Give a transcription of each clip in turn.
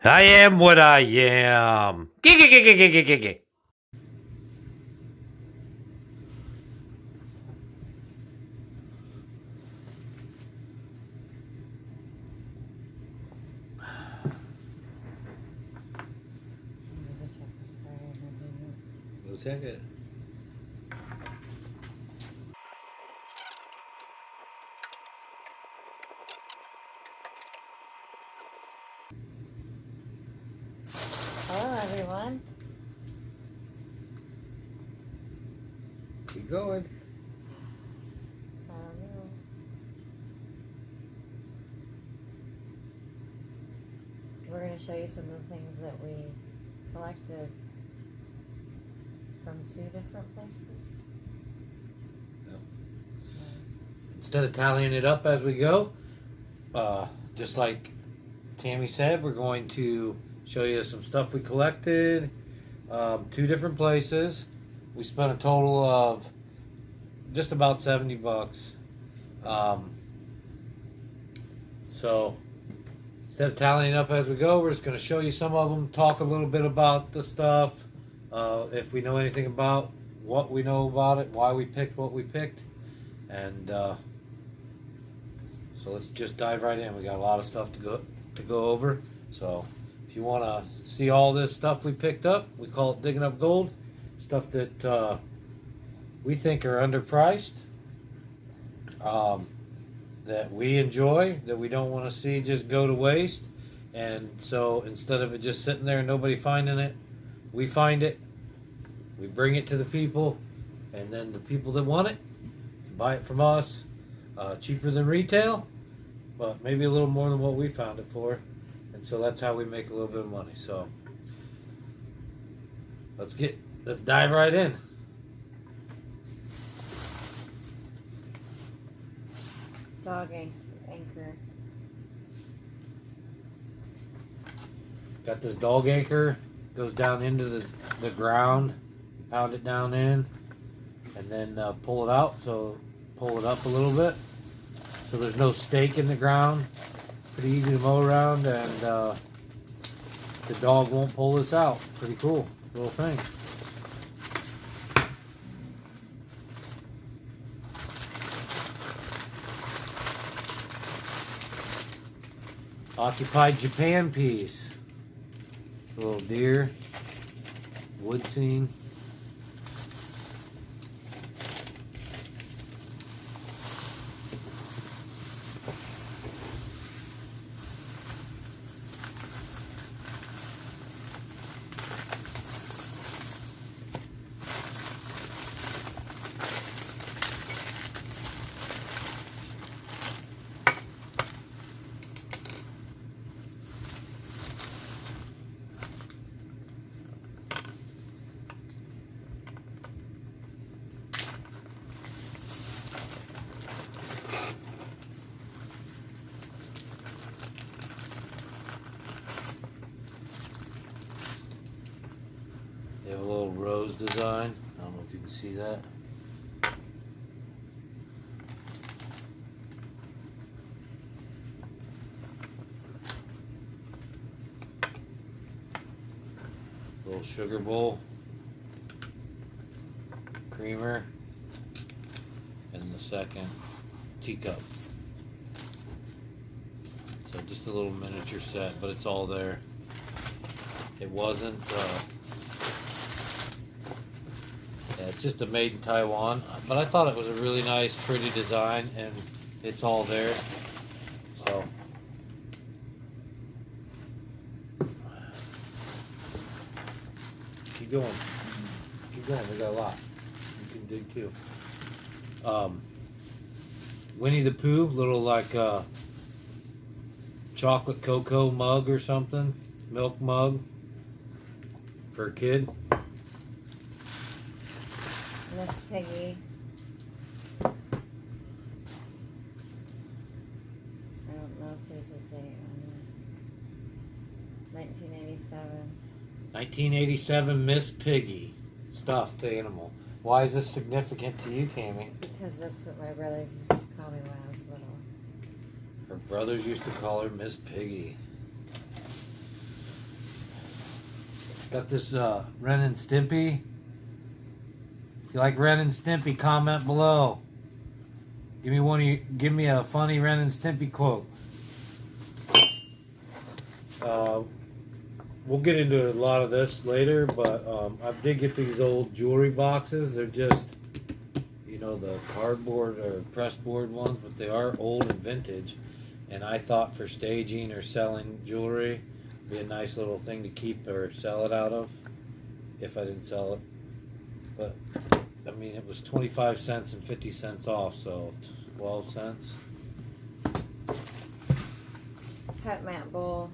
I am what I am. Giggity. Go check it. Hello, everyone. Keep going. I don't know. We're going to show you some of the things that we collected from 2 different places. Yep. Instead of tallying it up as we go, just like Tammy said, we're going to show you some stuff we collected. 2 different places. We spent a total of just about $70. So instead of tallying up as we go, we're just going to show you some of them, talk a little bit about the stuff, if we know anything about what we know about it, why we picked what we picked, and so let's just dive right in. We got a lot of stuff to go over. So if you want to see all this stuff we picked up, we call it digging up gold. Stuff that we think are underpriced, that we enjoy, that we don't want to see just go to waste. And so instead of it just sitting there and nobody finding it, we find it, we bring it to the people, and then the people that want it can buy it from us, cheaper than retail, but maybe a little more than what we found it for. And so that's how we make a little bit of money. So let's dive right in. Dog anchor. Got this dog anchor, goes down into the ground, pound it down in, and then pull it out. So pull it up a little bit, so there's no stake in the ground. Pretty easy to mow around, and the dog won't pull this out. Pretty cool little thing. Occupied Japan piece. A little deer, wood scene. They have a little rose design. I don't know if you can see that. Little sugar bowl, creamer, and the second teacup. So just a little miniature set, but it's all there. It wasn't, yeah, it's just a made in Taiwan, but I thought it was a really nice, pretty design, and it's all there. So keep going. Keep going. We got a lot. You can dig too. Winnie the Pooh, little like chocolate cocoa mug or something, milk mug for a kid. Miss Piggy. I don't know if there's a date on it. 1987. 1987 Miss Piggy, stuffed animal. Why is this significant to you, Tammy? Because that's what my brothers used to call me when I was little. Her brothers used to call her Miss Piggy. Got this Ren and Stimpy. If you like Ren and Stimpy, comment below. Give me a funny Ren and Stimpy quote. We'll get into a lot of this later, but I did get these old jewelry boxes. They're just, you know, the cardboard or pressboard ones, but they are old and vintage. And I thought for staging or selling jewelry, it'd be a nice little thing to keep or sell it out of, if I didn't sell it. But I mean, it was 25 cents and 50 cents off, so 12 cents. Pet mat bowl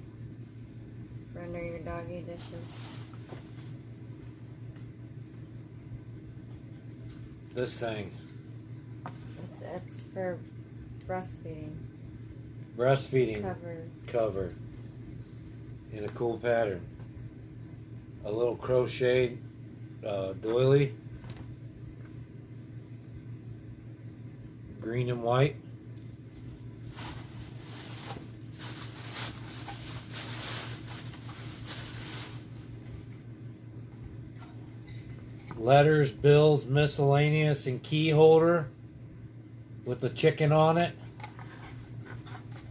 for under your doggy dishes. This thing. It's for breastfeeding. Breastfeeding Cover. in a cool pattern. A little crocheted doily. Green and white. Letters, bills, miscellaneous, and key holder with the chicken on it.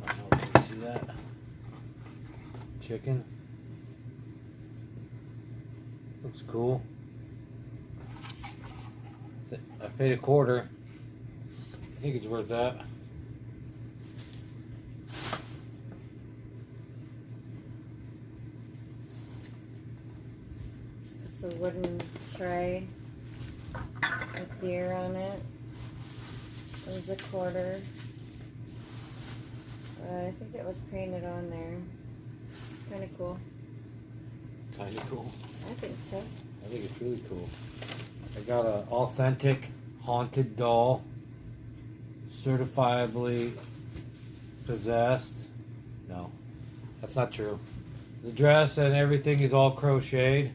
I don't know if you can see that. Chicken. Looks cool. I paid $0.25. I think it's worth that. It's a wooden tray with deer on it. It was $0.25. I think it was painted on there. Kind of cool. Kind of cool. I think so. I think it's really cool. I got an authentic haunted doll. Certifiably possessed. No, that's not true. The dress and everything is all crocheted.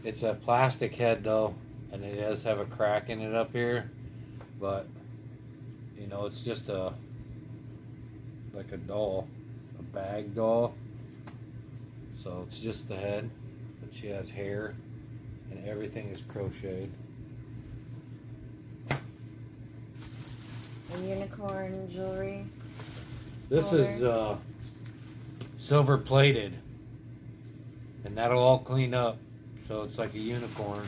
It's a plastic head though, and it does have a crack in it up here, but you know, it's just like a doll, a bag doll. So it's just the head, but she has hair and everything is crocheted. A unicorn jewelry. This is silver plated, and that'll all clean up, so it's like a unicorn.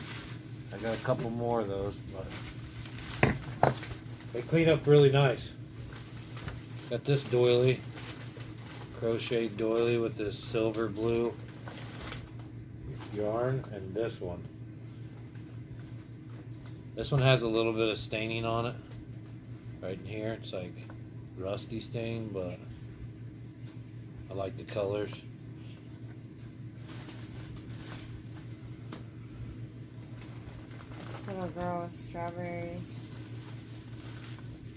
I got a couple more of those, but they clean up really nice. Got this doily, crochet doily with this silver blue yarn, and this one. This one has a little bit of staining on it. Right in here, it's like rusty stain, but I like the colors. This little girl with strawberries.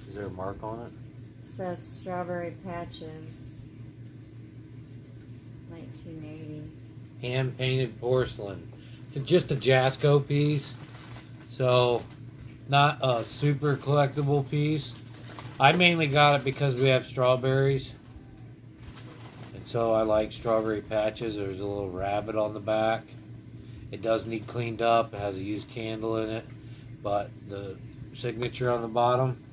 Is there a mark on it? It says strawberry patches. 1980. Hand painted porcelain. It's just a Jasco piece, so not a super collectible piece. I mainly got it because we have strawberries, and so I like strawberry patches. There's a little rabbit on the back. It does need cleaned up. It has a used candle in it, but the signature on the bottom.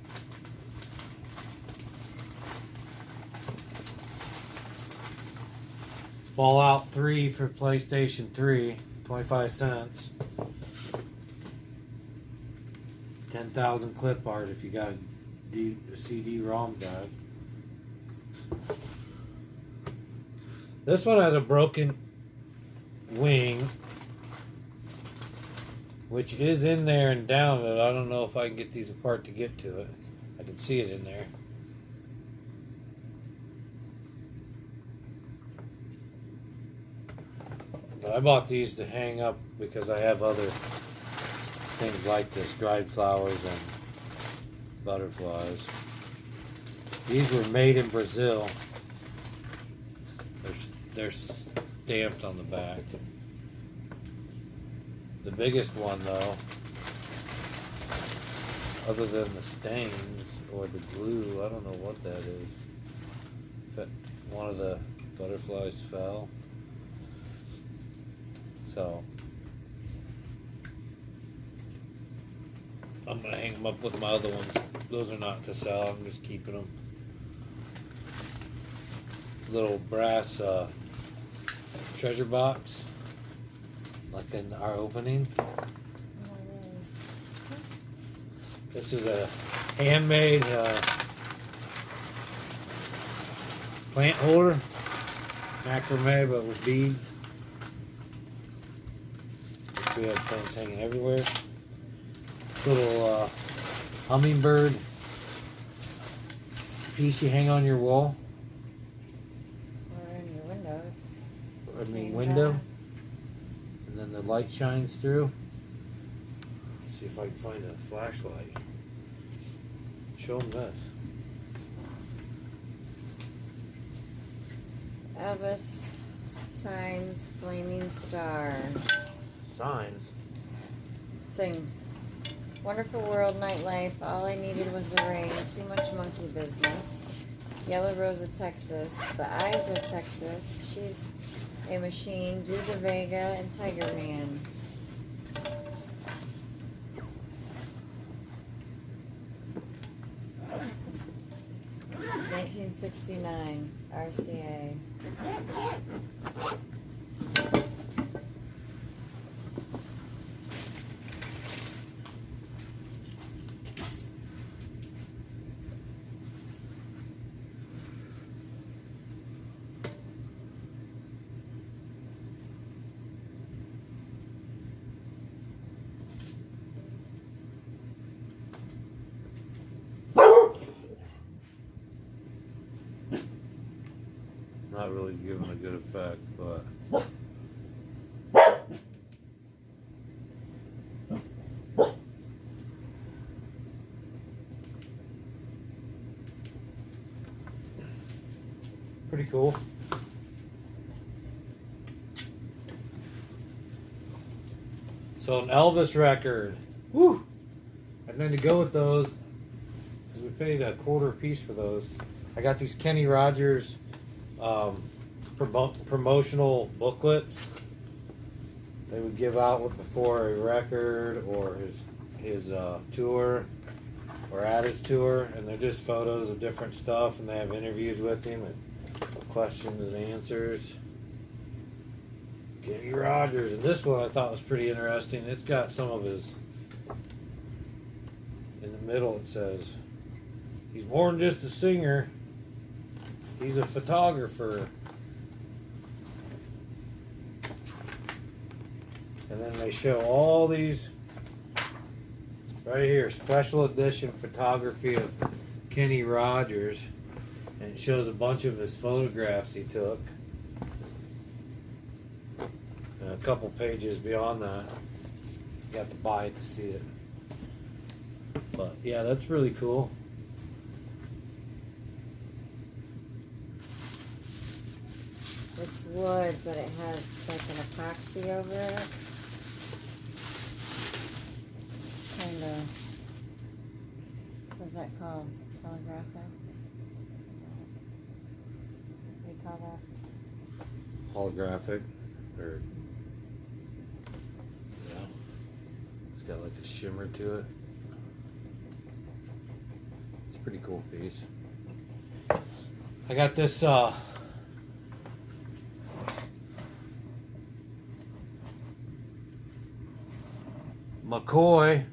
Fallout 3 for PlayStation 3, 25 cents. 10,000 clip art if you got a CD-ROM drive. This one has a broken wing, which is in there and down, but I don't know if I can get these apart to get to it. I can see it in there. But I bought these to hang up because I have other things like this, dried flowers and butterflies. These were made in Brazil. They're stamped on the back. The biggest one though, other than the stains or the glue, I don't know what that is. But one of the butterflies fell. So I'm gonna hang them up with my other ones. Those are not to sell. I'm just keeping them. Little brass treasure box, like in our opening. This is a handmade plant holder, macrame, but with beads. We have things hanging everywhere. Little hummingbird piece you hang on your wall. Or in your window. Window. And then the light shines through. Let's see if I can find a flashlight. Show them this. Elvis signs Flaming Star. Signs. Sings. Wonderful world, nightlife. All I needed was the rain. Too much monkey business. Yellow Rose of Texas. The Eyes of Texas. She's a machine. Do the Vega and Tiger Man. $1969 RCA. Not really giving a good effect, but pretty cool. So an Elvis record. Woo! And then to go with those, because we paid a quarter a piece for those, I got these Kenny Rogers promotional booklets they would give out with before a record or his tour or at his tour, and they're just photos of different stuff, and they have interviews with him and questions and answers. Kenny Rogers, and this one I thought was pretty interesting. It's got some of his, in the middle it says he's more than just a singer, he's a photographer. And then they show all these right here, special edition photography of Kenny Rogers, and it shows a bunch of his photographs he took. And a couple pages beyond that, you have to buy it to see it. But yeah, that's really cool. It's wood, but it has like an epoxy over it. It's kind of, what's that called? Holographic? What do you call that? Holographic, or yeah, it's got like a shimmer to it. It's a pretty cool piece. I got this McCoy.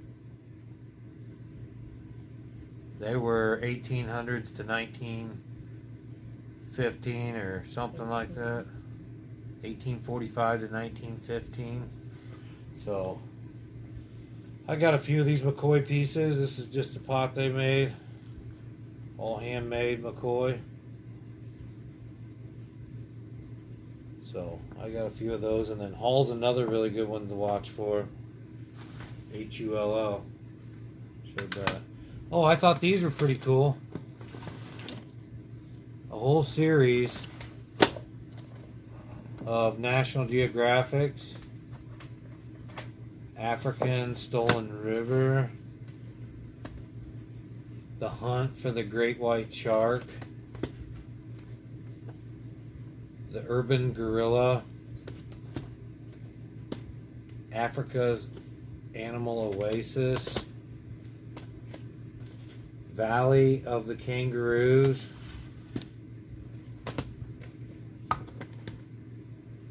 They were 1800s to 1915 or something like that. 1845 to 1915. So I got a few of these McCoy pieces. This is just a pot they made. All handmade McCoy. So I got a few of those, and then Hall's another really good one to watch for. HULL. Showed that. Oh, I thought these were pretty cool. A whole series of National Geographics. African Stolen River. The Hunt for the Great White Shark. The Urban Gorilla. Africa's Animal Oasis, Valley of the Kangaroos,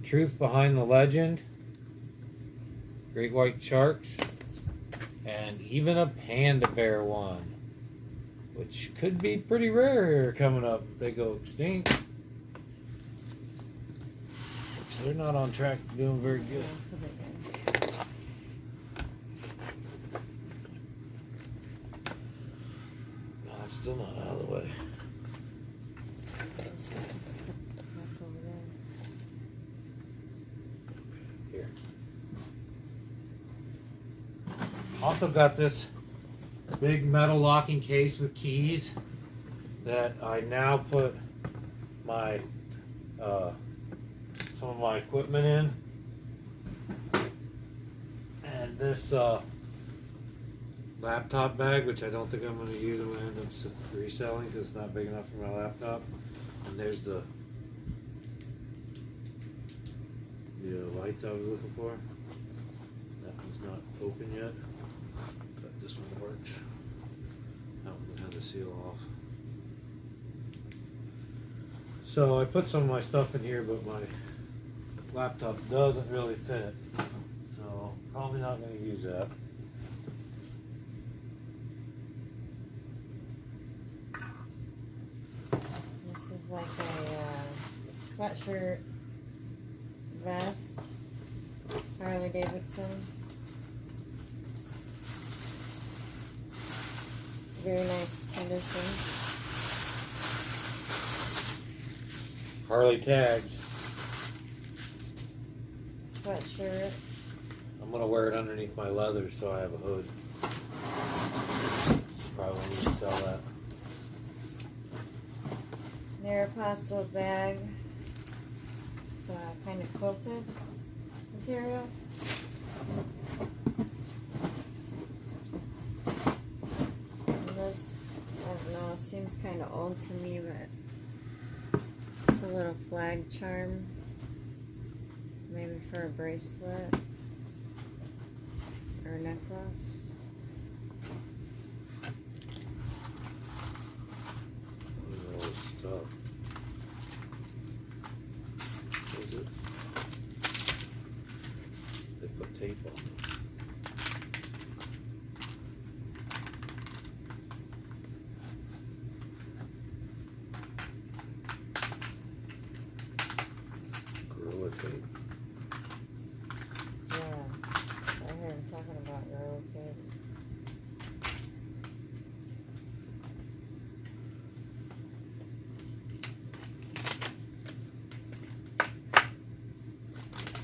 Truth Behind the Legend, Great White Sharks, and even a panda bear one, which could be pretty rare here coming up if they go extinct. Which they're not on track to doing very good. No, it's still not out of the way. Here. Also got this big metal locking case with keys that I now put my some of my equipment in, and this laptop bag, which I don't think I'm going to use. I'm going to end up reselling because it's not big enough for my laptop. And there's the lights I was looking for. That one's not open yet, but this one works. That one had the seal off. So I put some of my stuff in here, but my laptop doesn't really fit, so probably not going to use that. This is like a sweatshirt vest, Harley Davidson. Very nice condition. Harley tags. Sweatshirt. I'm going to wear it underneath my leather so I have a hood. Probably need to sell that. Aeropostale bag. It's kind of quilted material. And this, I don't know, seems kind of old to me, but it's a little flag charm. Maybe for a bracelet or a necklace. All this stuff. What is it? They put tape on it. Gorilla tape. Talking about Gorilla tape.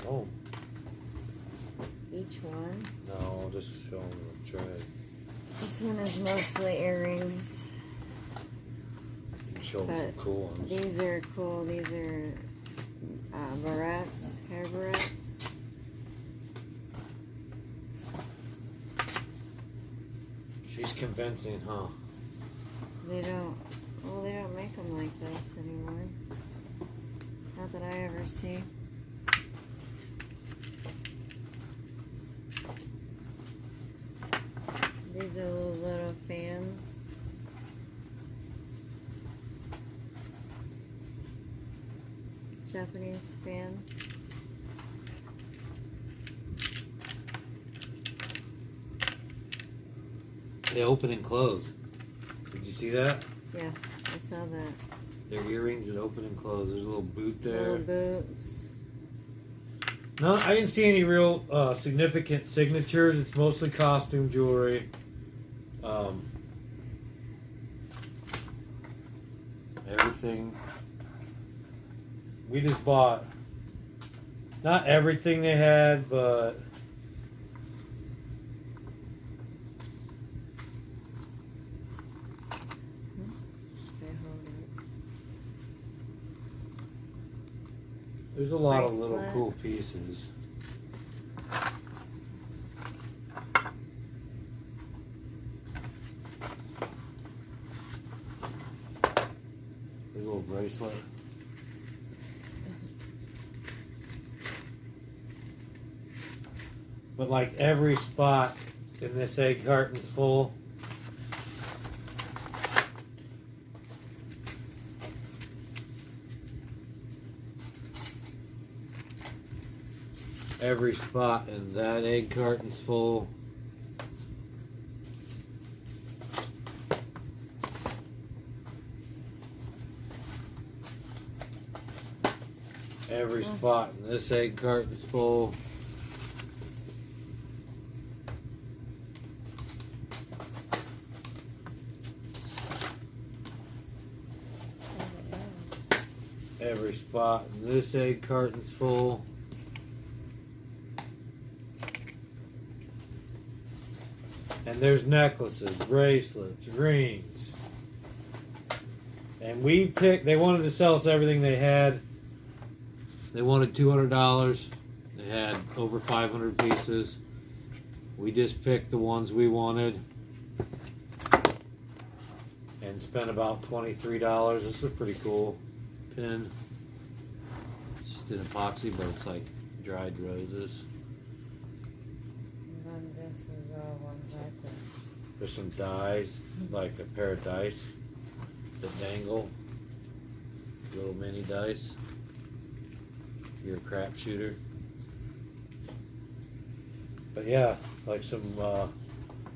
Oh. Each one. No, just show them the tray. This one is mostly earrings. You can show them some cool ones. These are cool. These are barrettes, hair barrettes. She's convincing, huh? They don't make them like this anymore. Not that I ever see. These are little fans. Japanese fans. They open and close. Did you see that? Yeah, I saw that. They're earrings that open and close. There's a little boot there. Little boots. No, I didn't see any real significant signatures. It's mostly costume jewelry. Everything. We just bought not everything they had, but there's a lot of little Bracelet. cool pieces. There's a little bracelet. but like every spot in this egg carton's full. Every spot in that egg carton's full. Every spot in this egg carton's full. Every spot in this egg carton's full. And there's necklaces, bracelets, rings. And we picked, they wanted to sell us everything they had. They wanted $200. They had over 500 pieces. We just picked the ones we wanted and spent about $23. This is a pretty cool pin. It's just an epoxy, but it's like dried roses. And then this is all ones I picked. There's some dies, like a pair of dice that dangle. Little mini dice. You're a crap shooter. But yeah, like some,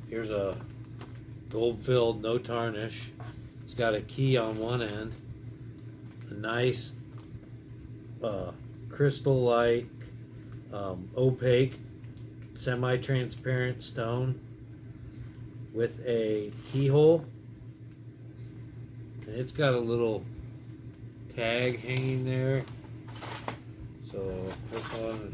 here's a gold filled, no tarnish. It's got a key on one end. A nice crystal-like, opaque, semi-transparent stone with a keyhole. And it's got a little tag hanging there. So this one is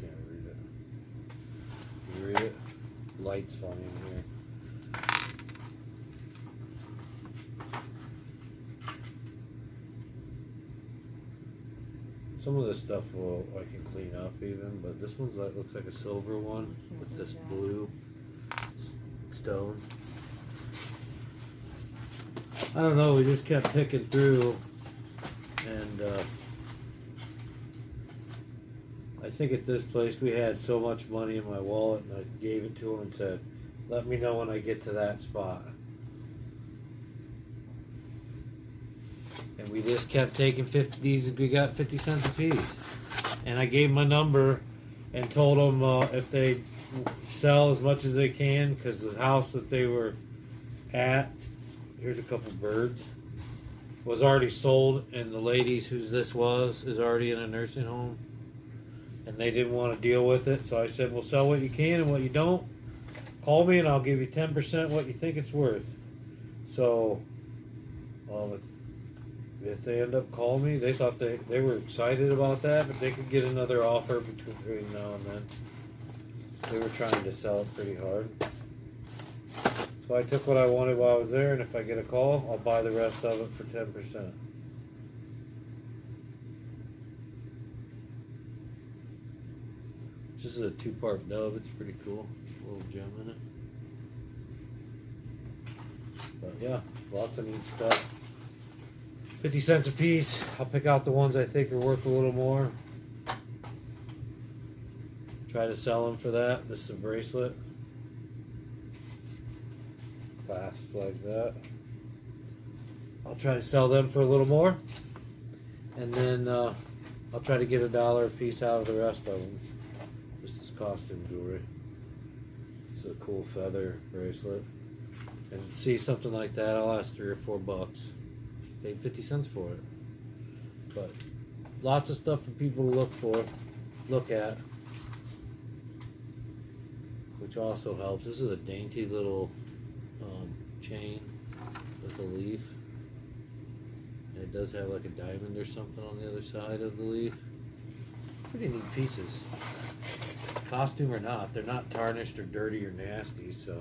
can't read it. You read it? Light's funny in here. Some of this stuff I can clean up even, but this one's like looks like a silver one with this blue stone. I don't know, we just kept picking through, and I think at this place we had so much money in my wallet, and I gave it to him and said, let me know when I get to that spot. And we just kept taking 50 these, and we got 50 cents a piece. And I gave my number and told them if they sell as much as they can, because the house that they were at, here's a couple birds, was already sold, and the ladies whose this was is already in a nursing home, and they didn't want to deal with it. So I said, well, sell what you can, and what you don't, call me and I'll give you 10% what you think it's worth. So if they end up calling me, they thought they were excited about that, but they could get another offer between now and then. They were trying to sell it pretty hard. So I took what I wanted while I was there, and if I get a call, I'll buy the rest of it for 10%. This is a 2-part dove. It's pretty cool. A little gem in it. But yeah, lots of neat stuff. 50 cents a piece. I'll pick out the ones I think are worth a little more. Try to sell them for that. This is a bracelet. Clasp like that. I'll try to sell them for a little more. And then I'll try to get $1 a piece out of the rest of them. Just as costume jewelry. It's a cool feather bracelet. And see something like that, I'll ask $3 or $4. Paid 50 cents for it. But lots of stuff for people to look at. Which also helps. This is a dainty little chain with a leaf. And it does have like a diamond or something on the other side of the leaf. Pretty neat pieces. Costume or not, they're not tarnished or dirty or nasty, so.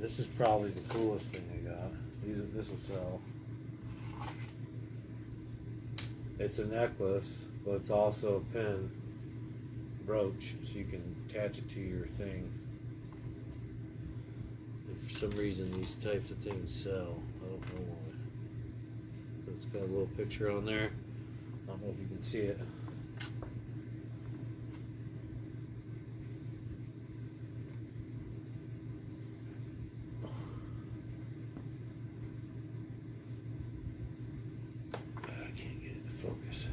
This is probably the coolest thing I got. This will sell. It's a necklace, but it's also a pin. brooch, so you can attach it to your thing. And for some reason, these types of things sell. I don't know why. But it's got a little picture on there. I don't know if you can see it. I can't get it to focus.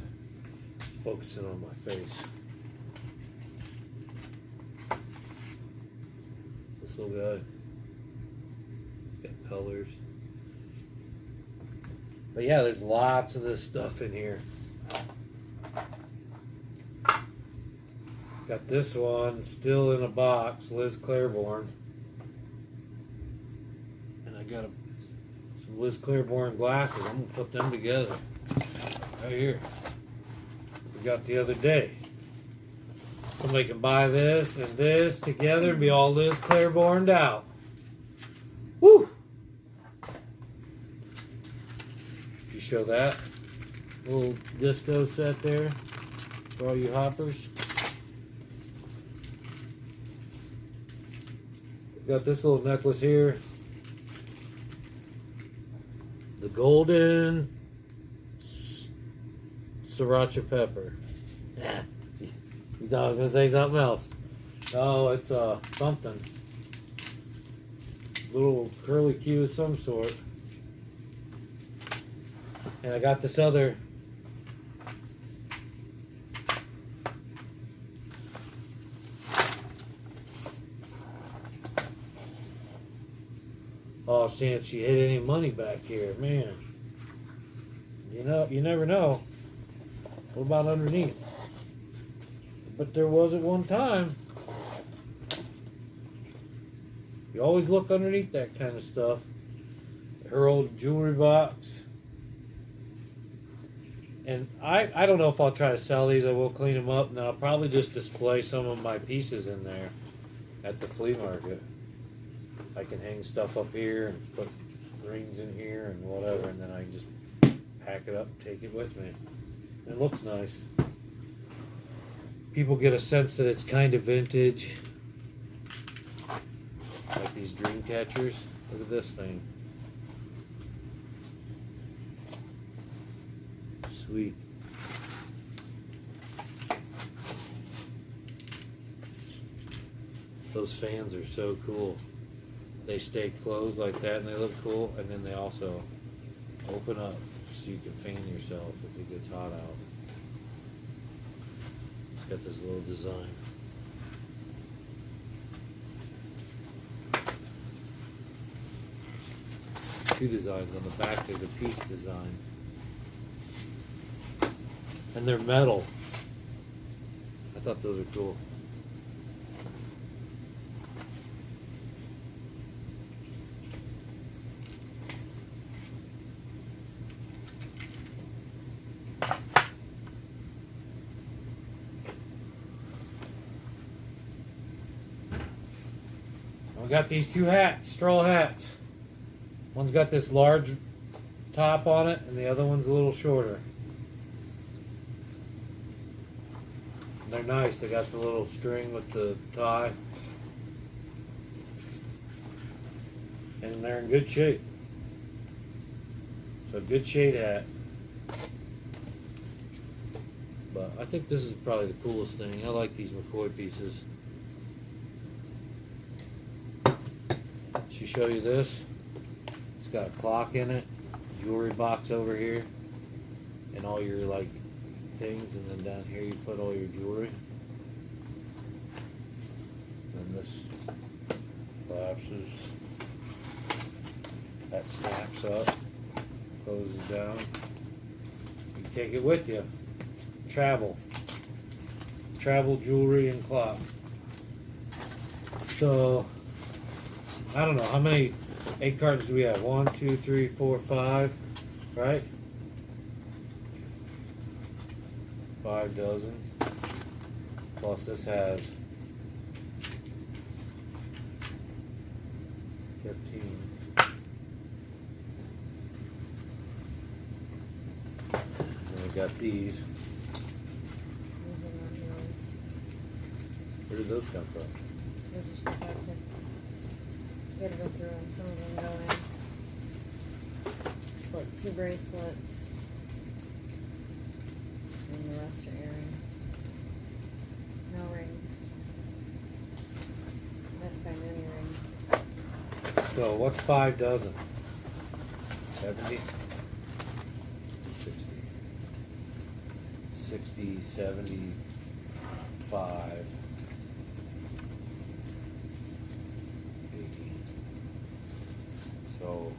It's focusing on my face. This little guy. It's got colors. But yeah, there's lots of this stuff in here. Got this one still in a box, Liz Clairborne. And I got some Liz Clairborne glasses. I'm gonna put them together. Right here. We got the other day. Somebody can buy this and this together and be all Liz Clairborne'd out. Woo! You show that little disco set there for all you hoppers. Got this little necklace here. The golden sriracha pepper. You thought I was gonna say something else. Oh, it's something. Little curly Q of some sort. And I got this other oh, seeing if she hid any money back here, man. You know, you never know. What about underneath? But there was at one time. You always look underneath that kind of stuff. Her old jewelry box. And I don't know if I'll try to sell these. I will clean them up, and I'll probably just display some of my pieces in there at the flea market. I can hang stuff up here and put rings in here and whatever, and then I can just pack it up and take it with me. It looks nice. People get a sense that it's kind of vintage. Like these dream catchers. Look at this thing. Sweet. Those fans are so cool. They stay closed like that and they look cool, and then they also open up so you can fan yourself if it gets hot out. It's got this little design. Two designs on the back. There's a piece design. And they're metal. I thought those are cool. We got these two hats, straw hats. One's got this large top on it, and the other one's a little shorter. They're nice. They got the little string with the tie. And they're in good shape. So good shade hat. But I think this is probably the coolest thing. I like these McCoy pieces. She show you this? It's got a clock in it, jewelry box over here, and all your like things, and then down here you put all your jewelry. And this collapses. That snaps up, closes down. You can take it with you. Travel jewelry and clock. So I don't know how many 8 cartons do we have. 1, 2, 3, 4, 5, right? 5 dozen. Plus this has 15. And we got these. Where did those come from? Those are stuff I picked. You gotta go through them. Some of them go in. It's like 2 bracelets. And the rest are earrings. No rings. I didn't find any rings. So what's 5 dozen? 70? 60, 70, 5, 80. So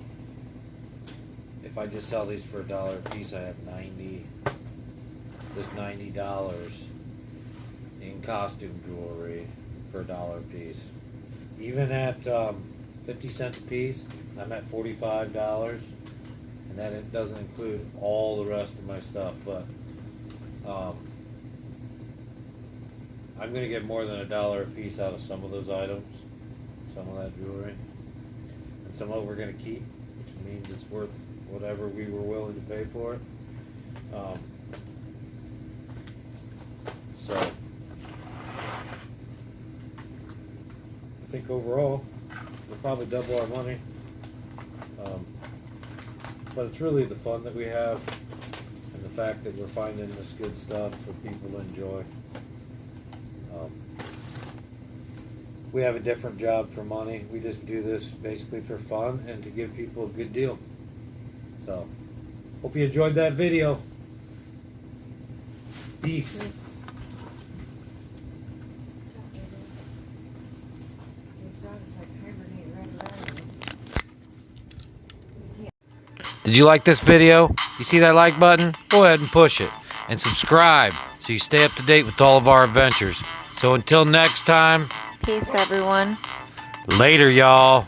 if I just sell these for $1 a piece, I have 90. There's $90 in costume jewelry for $1 a piece. Even at 50 cents a piece, I'm at $45, and that it doesn't include all the rest of my stuff. But I'm gonna get more than $1 a piece out of some of those items, some of that jewelry, and some of it we're gonna keep, which means it's worth whatever we were willing to pay for it. So I think overall we'll probably double our money, but it's really the fun that we have and the fact that we're finding this good stuff for people to enjoy. We have a different job for money. We just do this basically for fun and to give people a good deal. So hope you enjoyed that video. Peace. These dogs like hibernate residents. Did you like this video? You see that like button? Go ahead and push it. And subscribe so you stay up to date with all of our adventures. So until next time, Peace, everyone. later, y'all.